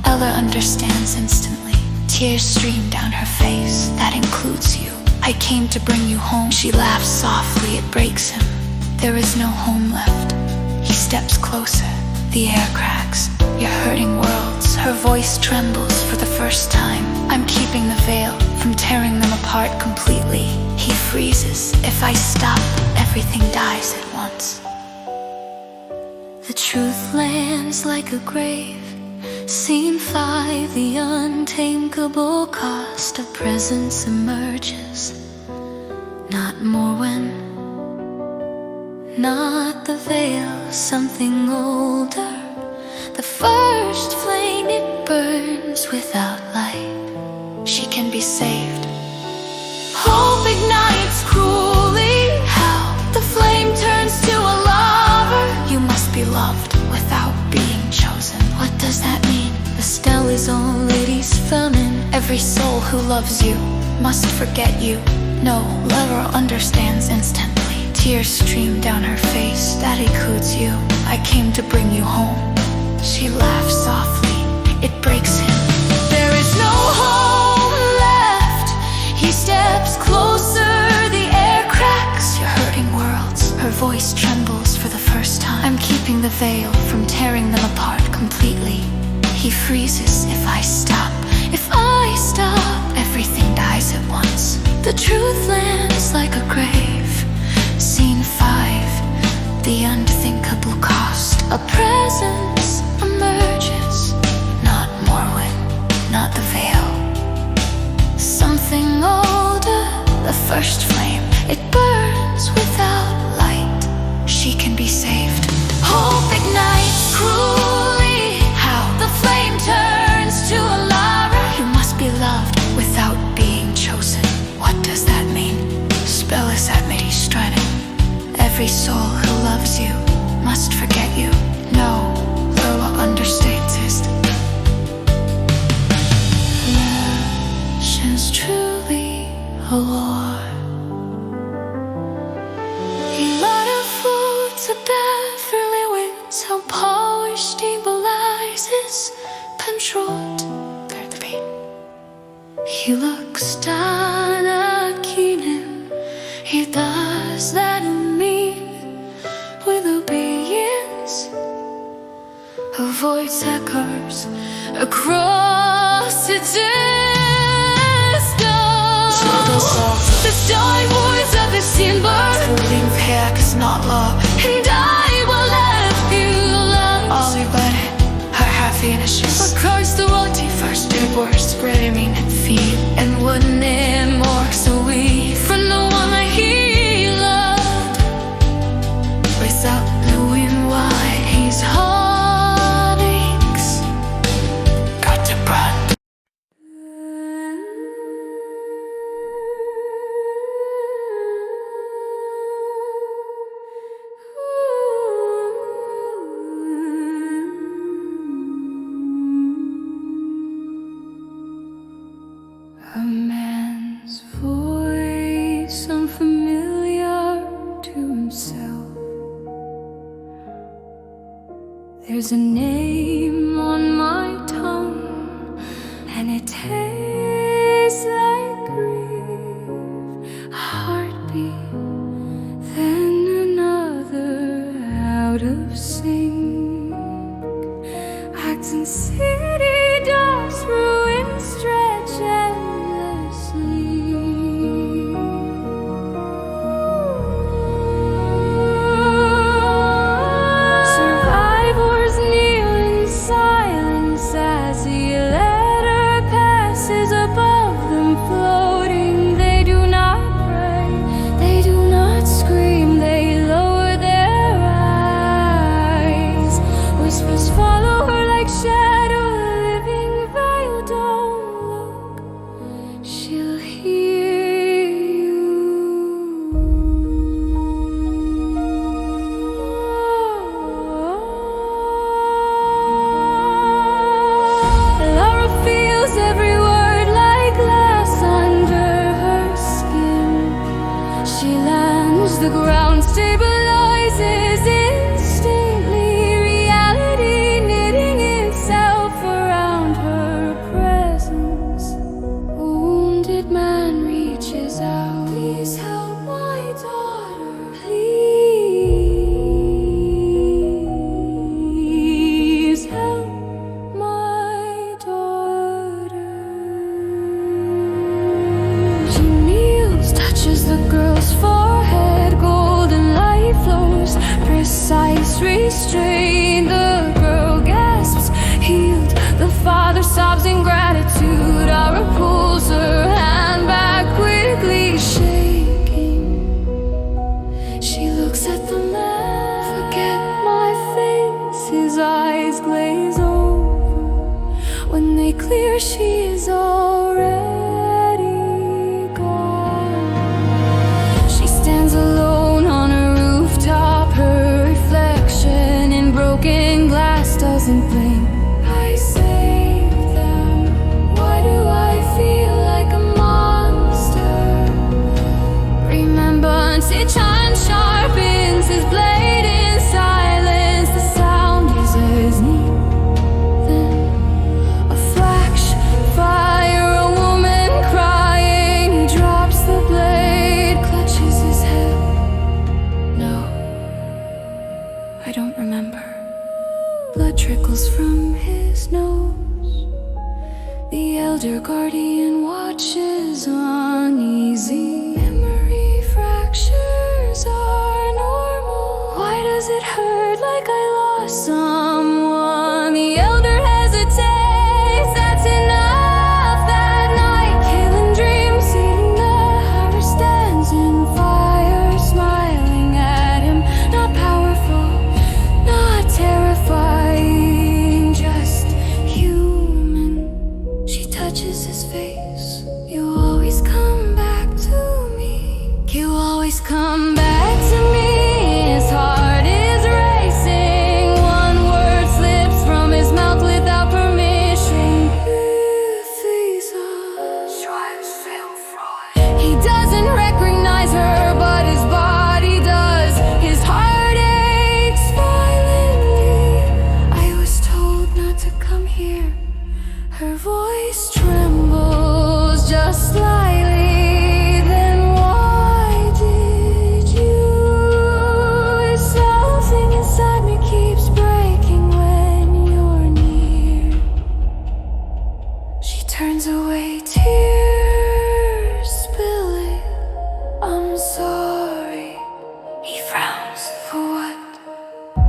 Ella understands instantly. Tears stream down her face. That includes you. I came to bring you home. She laughs softly, it breaks him. There is no home left. He steps closer. The air cracks. You're hurting worlds. Her voice trembles for the first time. I'm keeping the veil from tearing them apart completely. He freezes. If I stop, everything dies at once. The truth lands like a grave. Scene 5, the unthinkable cost of presence emerges. Not Morwen, not the veil, something older. The first flame, it burns without light. She can be saved. Hope ignites cruelly. How? The flame turns to a lover. You must be loved without being chosen. What does that mean? The spell is already feminine. Every soul who loves you must forget you. No, Lara understands instantly. Tears stream down her face. That includes you. I came to bring you home. She laughs softly. It breaks him. There is no home left. He steps closer. The air cracks. You're hurting worlds. Her voice trembles for the first time. I'm keeping the veil from tearing them apart completely. He freezes. If I stop, everything dies at once. The truth lands like a grave. Scene 5, the unthinkable cost. A presence emerges. Not Morwen, not the veil. Something older, the first flame. It burns without light. She can be saved. Hope ignites cruelly. How? The flame turns to a Lara. You must be loved without being chosen. What does that mean? Spell is administrated. Every soul who loves you must forget you. No, Lola understands this. Legends truly a lore. He let her fall to Beverly Winds. How power stabilizes, controlled. They're the pain. He looks down at Keenan. He does that in me with obedience. Her voice echoes across the distance. The Star Wars of the Sinbird. Holding back is not love, and I will let you love. All regretted, her half finishes. Across the road, first divorce, spreading me and feet. And wouldn't it more so we from the one that he loved, without knowing why his heart aches. Got to run. A man's voice unfamiliar to himself. There's a name on my tongue, and it tastes like grief. A heartbeat, then another out of sync. Acting city dogs, ruin stretch endlessly. Survivors kneel in silence. mind stabilizes instantly, reality knitting itself around her presence. Wounded man reaches out. Please help my daughter, please help my daughter. She kneels, touches the girl's forehead, golden light flows, precise restraint. The girl gasps, healed. The father sobs in gratitude. Ara pulls her hand back quickly, shaking. She looks at the man, forget my face. His eyes glaze over. When they clear, she is already gone. She stands alone on a rooftop. Her reflection in broken glass doesn't blink. I saved them. Why do I feel like a monster? Remembrance, it shines, sharpens his blade in silence. The sound is as neat. Then a flash, fire, a woman crying. He drops the blade, clutches his head. No, I don't remember. Blood trickles from his nose. The elder guardian watches uneasy. Memory fractures are normal. Why does it hurt like I lost someone? The elder hesitates. That's enough. That night, killing dreams, eating the hammer, stands in fire, smiling at him. Not powerful, not terrifying, just human. She touches his face. You always come back to me. You always come back to me. His heart is racing. One word slips from his mouth without permission. He doesn't recognize her, but his body does. His heart aches violently. I was told not to come here. Her voice trembles just slightly. Then why did you? Something inside me keeps breaking when you're near. She turns away, tears spilling. I'm sorry. He frowns. For what?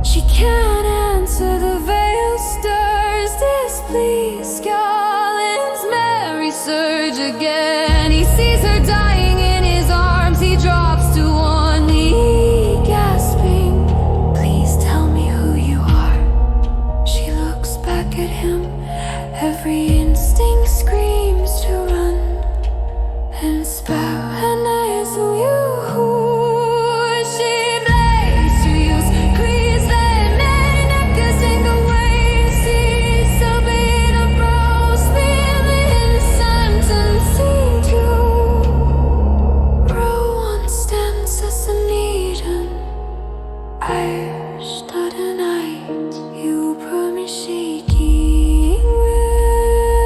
She can't answer. The veil stirs, displeased. Scollins, Mary surge again. He sees her dying in his arms. He drops to one knee, gasping. Please tell me who you are. She looks back at him. Every instinct screams to run and spout. And I assume you. She blades to use, crease that man, sink away. Sees a bit of rose, feeling sentencing to grow on stems as an Eden. Irish the night, you promise shaking.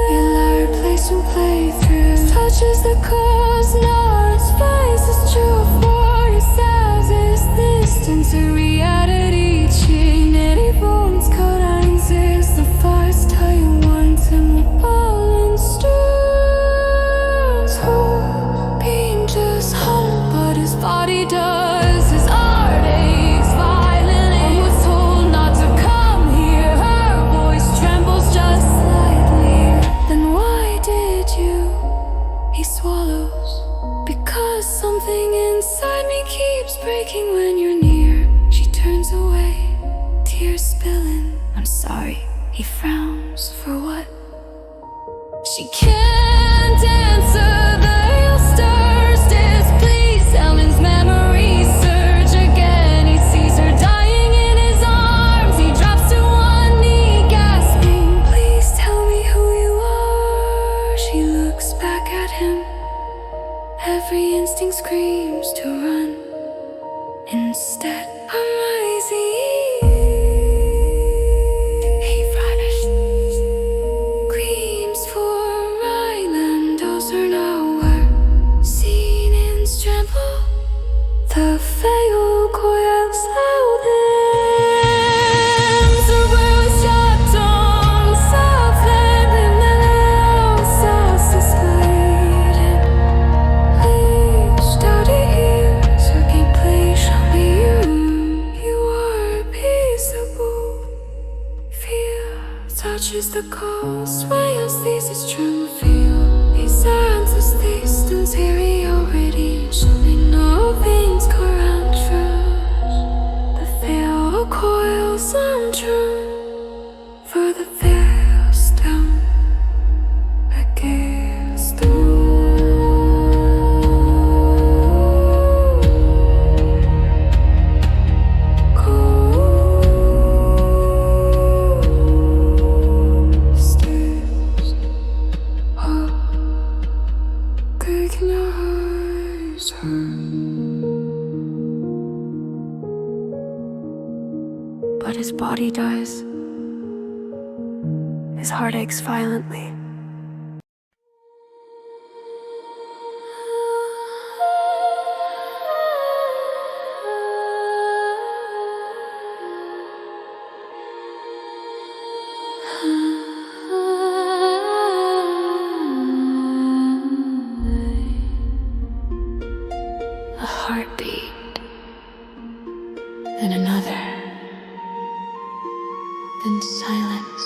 You'll learn place and play through. Touches the cause, not a spice is true for yourselves. Is distance a reality? Chain any bones, cut lines is the first time you want him to fall in stones. Hoping just home, but his body does. His heart aches violently. I was told not to come here. Her voice trembles just slightly. Then why did you? He swallows. Because something inside me keeps breaking when you're near. She turns away, tears spilling. I'm sorry. He frowns. For what? She can't answer. The veil stirs, displeased. Ellen's memories surge again. He sees her dying in his arms. He drops to one knee, gasping. Please tell me who you are. She looks back at him. Every instinct screams to run and Instead, he vanished. Screams for islanders are nowhere seen in Stramble. The fail coils out in the world shut on Southland and then else suspended. Reached out ears, your gameplay shall be you. You are peaceable. Fear touches the coast, while this is true feel. His senses distance here he already showing no veins current truth. The veil coils untrue, for the veil's down against the stairs up, recognize her. But his body dies. His heart aches violently. A heartbeat, then another, then silence.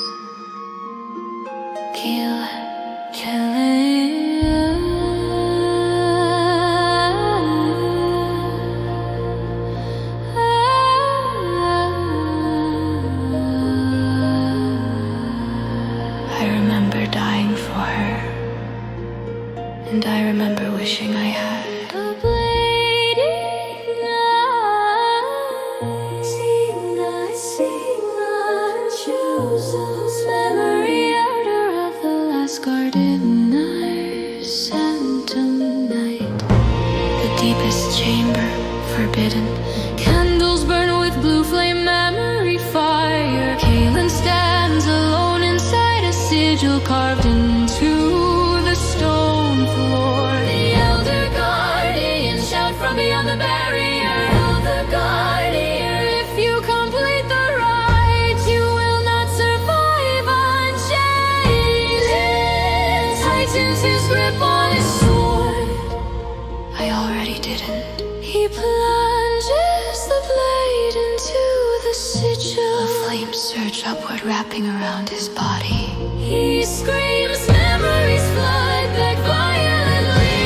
I remember dying for her, and I remember wishing I had. A bleeding chooses memory order of the last gardener's sanctum night. The deepest chamber, forbidden. Candles burn with blue flame memory fire. Kaelin stands alone inside a sigil carved into the stone floor. The elder guardians shout from beyond the barrier. Elder guardian, if you complete the rite, you will not survive unchanged. It tightens his grip on his sword. I already didn't. He plunges the blade into the sigil. The flames surge upward, wrapping around his body. He screams, memories flood back violently.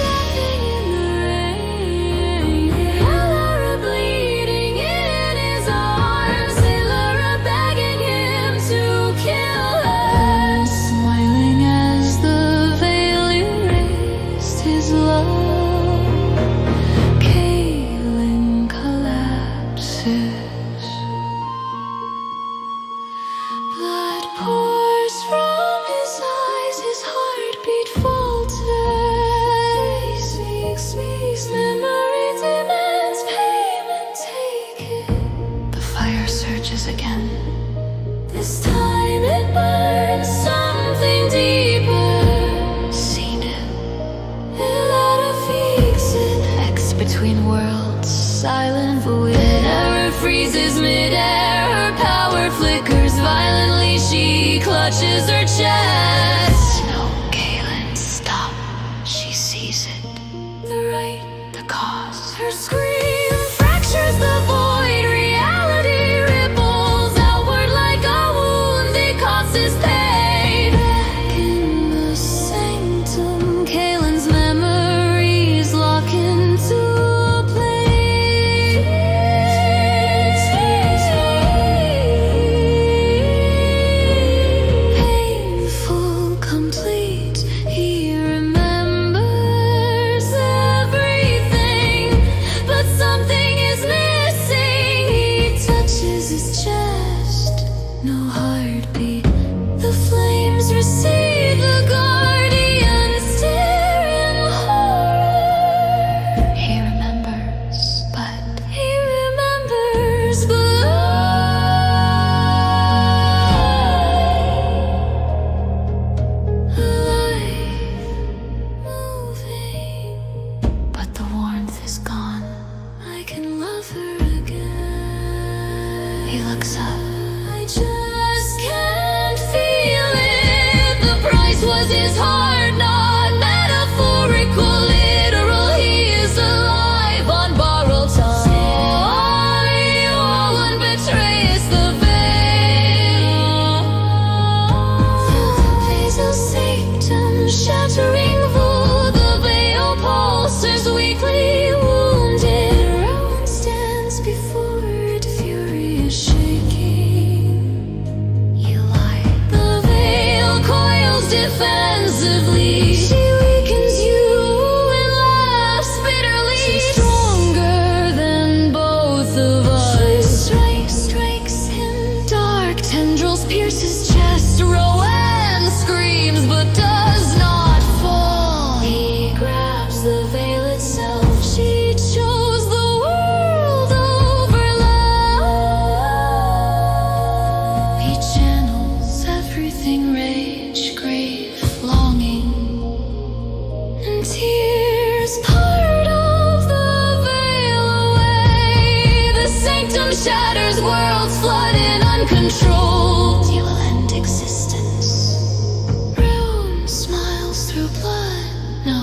Laughing in the rain. Elara bleeding in his arms. Elara begging him to kill her. Smiling as the veil erased his love. Kaelin collapses. Blood pours from his eyes, his heartbeat falters. Speaks, memory demands payment, take it. The fire surges again. This time it burns something deeper. Seen it. Elara fix it. X between worlds, silent void. Error freezes midair, her power flickers violently. She clutches her chest. No, Kaelin, stop. She sees it. The right, the cause. Her scream fractures the void. Reality ripples outward like a wound. It causes pain. Back in the sanctum, Kaelin's memories lock into a place. Painful He looks up. I just can't feel it. The price was his heart, not metaphorical, literal. He is alive on borrowed time. One betrays the veil. Through the basal septum, shattering void, the veil pulses weakly wounded. Rowan stands before it, furious shaking. You lie. The veil coils defensively. She weakens you and laughs bitterly. She's stronger than both of us. She strikes him. Dark tendrils pierce his chest. Rowan screams but does not fall. He grabs the veil itself. She chose the world over love. He channels everything, rage, grief, longing, and tears. Part of the veil away. The sanctum shatters, worlds flood in uncontrolled. You will end existence. Rowan smiles through blood. No.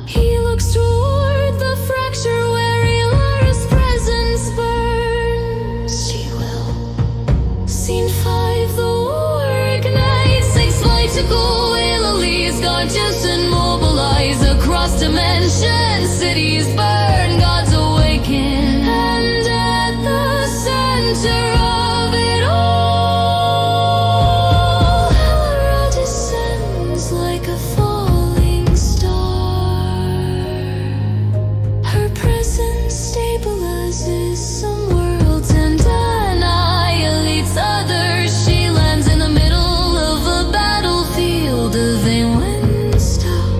He looks toward the fracture where Ilara's presence burns. She will. Scene 5, the war ignites. 6, Mythical, Illy's conscious and mobilize across dimensions. Cities burn, gods awaken. And at the center of it all, Ilara descends like a falling star. Her presence stabilizes some worlds and annihilates others. She lands in the middle of a battlefield. They wouldn't stop.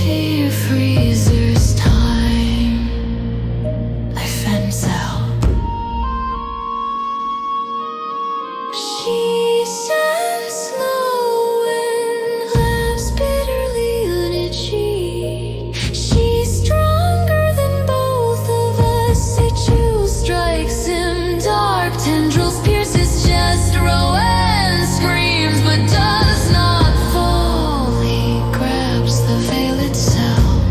Fear freezes time. I fence out. She stands slow and laughs bitterly unitchy. She's stronger than both of us. A chill strikes him. Dark tendrils pierce his chest. Rowan screams but does not fall. He grabs the veil itself.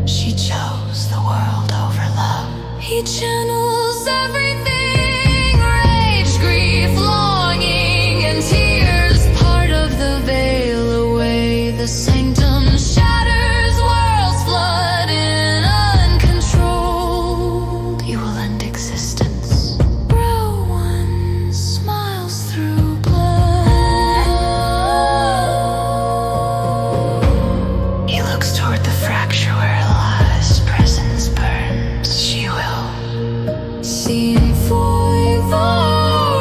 She chose the world over love. He channels everything, rage, grief, longing, and tears. Part of the veil away. The sanctum shatters, worlds flood in uncontrolled. You will end existence. Rowan smiles through blood. He looks toward the fracture where Ilara's presence burns. She will. Scene 5,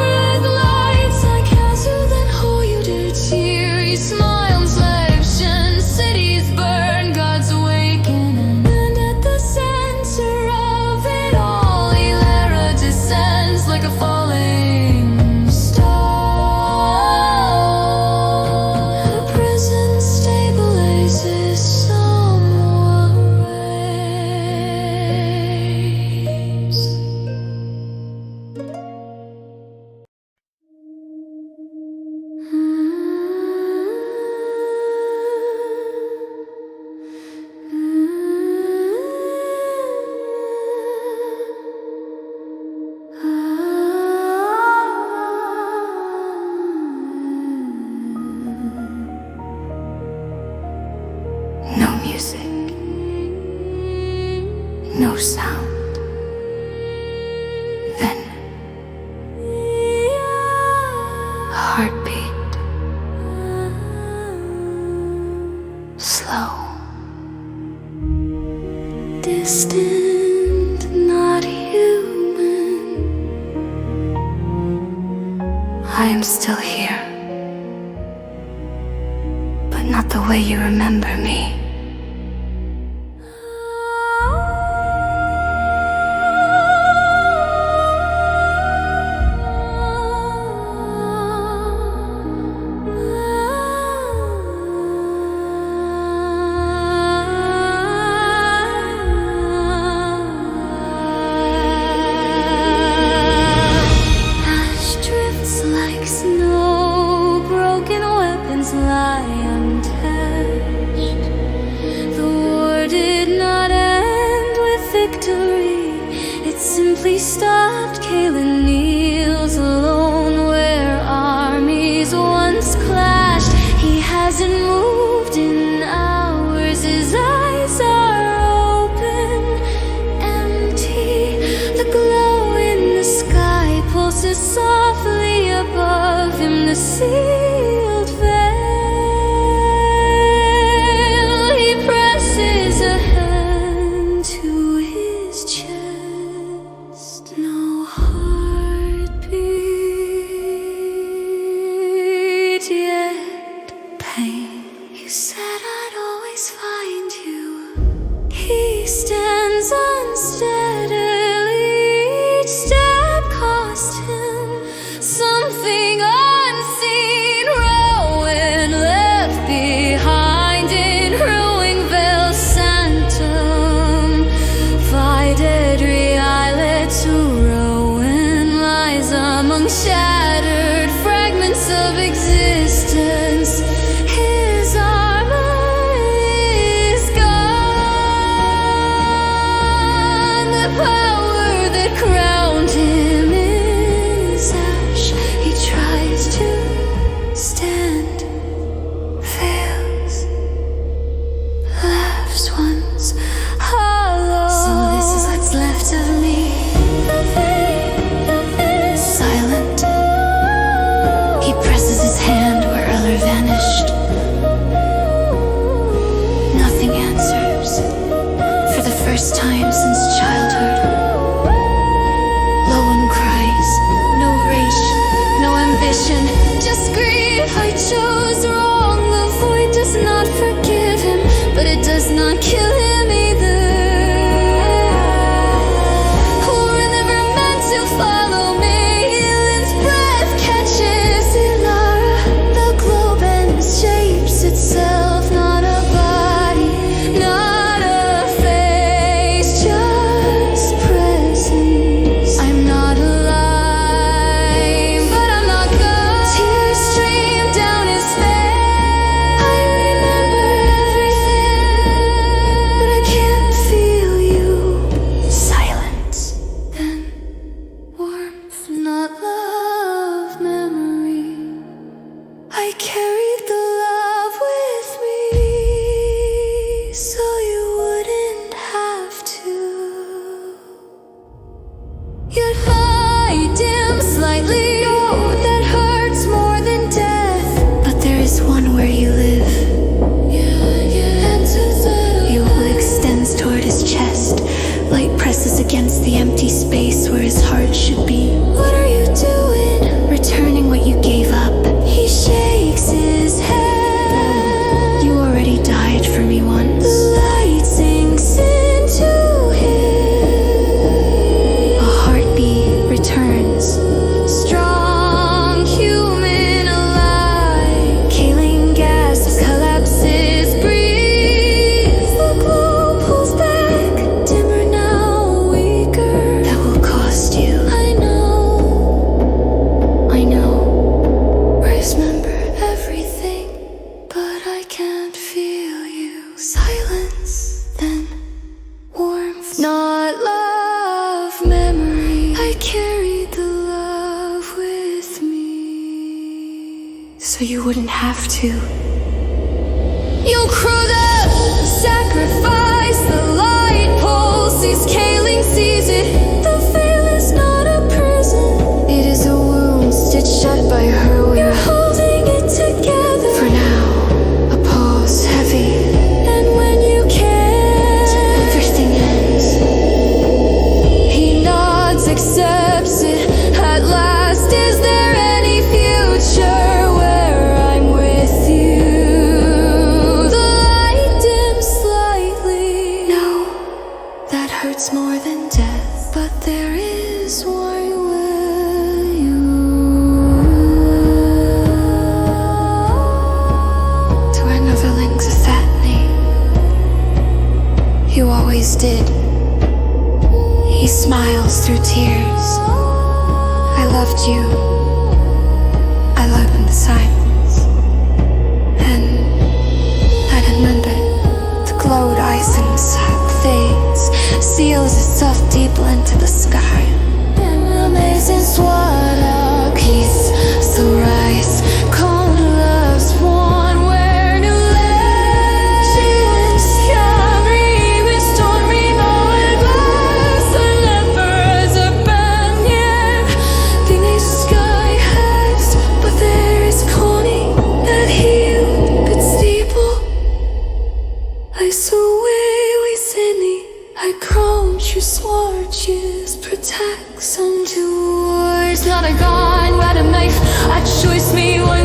red lights. I cancel then hold you to tear. You smile and selection. Cities burn, gods awaken. And at the center of it all, Ilara descends like a falling star. Her presence stabilizes some ways. No music, no sound. Then a heartbeat, slow, distant, not human. I am still here, but not the way you remember me. light simply stopped. Kaelin kneels alone where armies once clashed. He hasn't moved in hours, his eyes are open, empty. The glow in the sky pulses softly above him, the sealed veil. He presses a hand to his chest. No heartbeat, yet pain. You said I'd always find you. He stands unsteadily. Each step cost him something unseen. Rowan left behind in ruin Vale Sanctum. Videdri islet to Rowan lies among shattered fragments of existence. His armor is gone. The power that crowned him is ash. He tries to stand, fails, laughs once hollow. So this is what's left of me. Silent. He presses his hand where Eller vanished. Nothing answers. For the first time since childhood. Lowen cries. No rage, no ambition, just grief. I chose wrong. The void does not forgive him, but it does not kill him either. Who were never meant to follow me. Elin's breath catches Ilara. The glow bends, shapes itself, not a body, not a face, just presence. I'm not alive, but I'm not gone. Tears stream down his face. I remember everything, but I can't feel you. Silence, then warmth, not love, memory. I carried the love with me, so you wouldn't have to. Yet I dim slightly. Oh, that hurts more than death. But there is one where you live. Your will extends toward his chest. Light presses against the empty space where his heart should be. What are you doing? Returning what you gave up. He shakes his head. You already died for me once. The light sinks into him. A heartbeat returns. Strong, human, alive. Kaelin gasps, collapses, breathes. The glow pulls back. Dimmer now, weaker. That will cost you. I know. Remember everything, but I can't feel you. Silence, then warmth, not love, memory. I carried the love with me, so you wouldn't have to. You'll crew the sacrifice, the light pulses. Kaelin sees it. The veil is not a prison. It is a wound stitched shut by her. You're holding it together. For now, a pause, heavy. And when you can't, everything ends. He nods, accepts it. At last, is there any future where I'm with you? The light dims slightly. No, that hurts more than death. But there is one where you. To another link's a fat name. You always did. He smiles through tears. I loved you. I loved in the silence. And I remember the glowed ice inside fades, seals itself deep into the sky. presence, what a peace. So rise, calm love's born, where new legends carry with stormy hourglass. The lepers are banyan, beneath sky heads, but there is Connie that healed its steeple. I away we seni, I crouch you swarches, protects unto wars. Not a gun, but a knife, I choice me one.